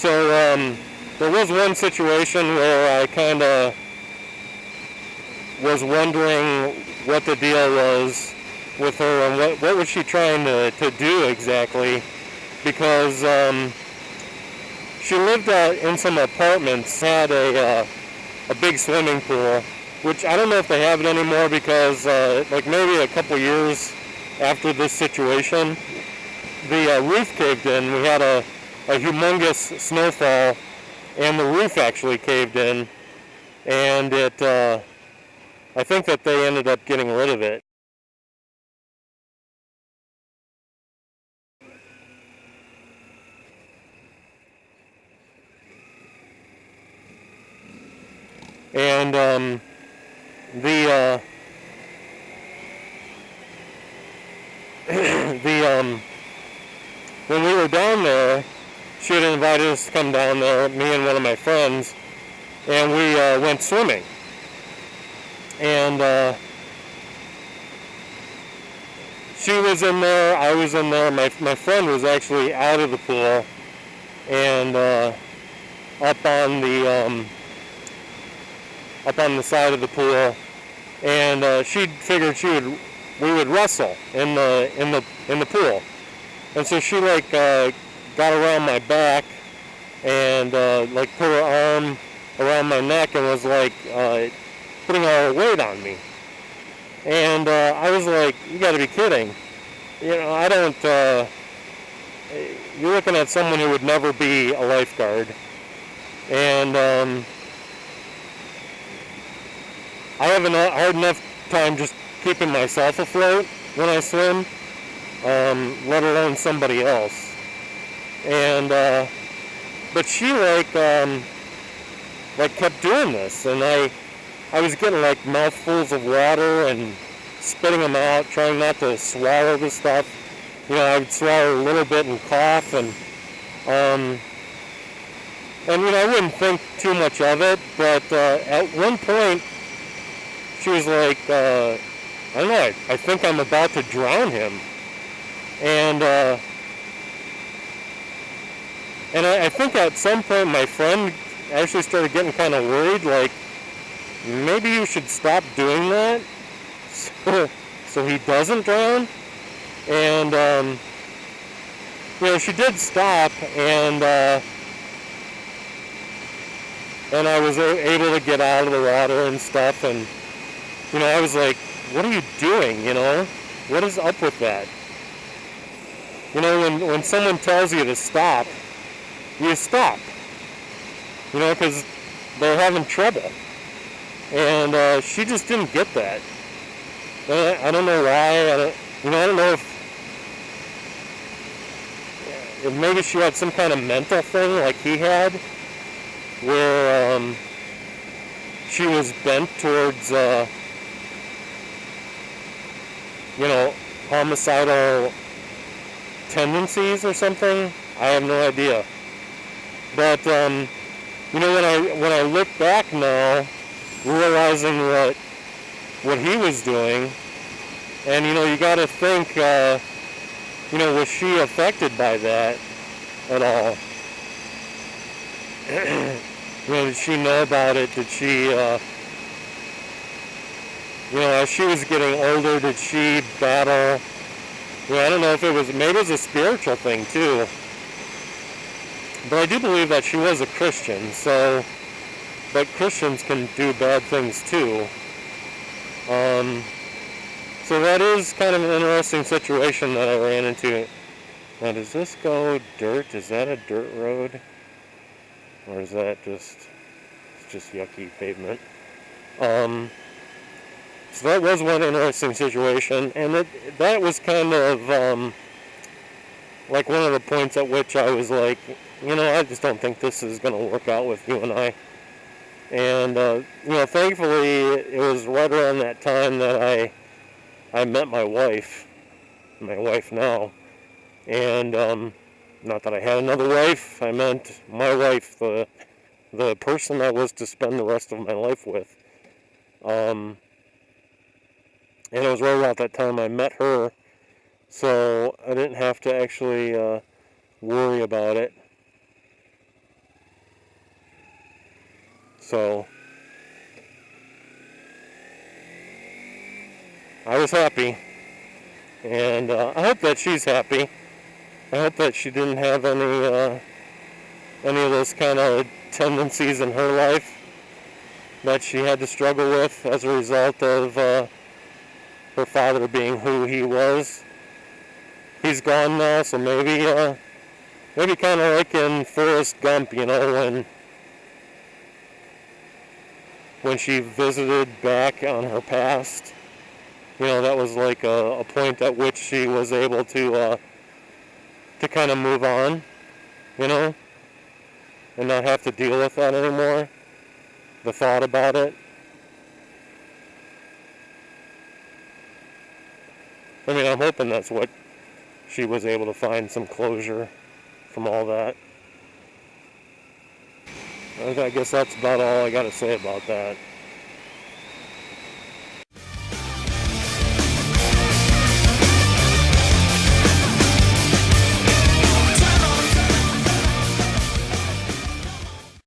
So there was one situation where I kind of was wondering what the deal was with her and what was she trying to do exactly, because she lived in some apartments, had a big swimming pool, which I don't know if they have it anymore, because like maybe a couple years after this situation, the roof caved in. We had a humongous snowfall, and the roof actually caved in, and I think that they ended up getting rid of it. And the when we were down there, she had invited us to come down there, me and one of my friends, and we went swimming. And she was in there, I was in there, my friend was actually out of the pool and up on the side of the pool, and she figured we would wrestle in the pool, and so she like got around my back and like put her arm around my neck and was like putting all her weight on me, and I was like, you got to be kidding, I don't. You're looking at someone who would never be a lifeguard, and I have a hard enough time just keeping myself afloat when I swim, let alone somebody else. And but she like kept doing this, and I was getting like mouthfuls of water and spitting them out, trying not to swallow the stuff. I would swallow a little bit and cough, and I wouldn't think too much of it, but at one point she was like, I don't know, I think I'm about to drown him. And I think at some point my friend actually started getting kind of worried, like, maybe you should stop doing that so he doesn't drown. And she did stop, and I was able to get out of the water and stuff, and I was like, what are you doing, what is up with that? When someone tells you to stop, you stop, because they're having trouble. And she just didn't get that. I don't know why. I don't know if maybe she had some kind of mental thing like he had, where she was bent towards homicidal tendencies or something. I have no idea. But when I look back now, realizing what he was doing, and you got to think, was she affected by that at all? Did she know about it? Did she, as she was getting older, did she battle? I don't know if maybe it was a spiritual thing too. But I do believe that she was a Christian, but Christians can do bad things too. So that is kind of an interesting situation that I ran into. Now, does this go dirt? Is that a dirt road? Or is that just yucky pavement? So that was one interesting situation, and that was kind of like one of the points at which I was like, I just don't think this is going to work out with you and I. And thankfully it was right around that time that I met my wife now, and not that I had another wife. I meant my wife, the person I was to spend the rest of my life with. And it was right around that time I met her, so I didn't have to actually worry about it. So I was happy, and I hope that she's happy. I hope that she didn't have any of those kind of tendencies in her life that she had to struggle with as a result of her father being who he was. He's gone now, so maybe kind of like in Forrest Gump, you know, when she visited back on her past, you know, that was like a point at which she was able to kind of move on, you know, and not have to deal with that anymore, the thought about it. I mean, I'm hoping that's what she was able to find, some closure from all that. I guess that's about all I got to say about that.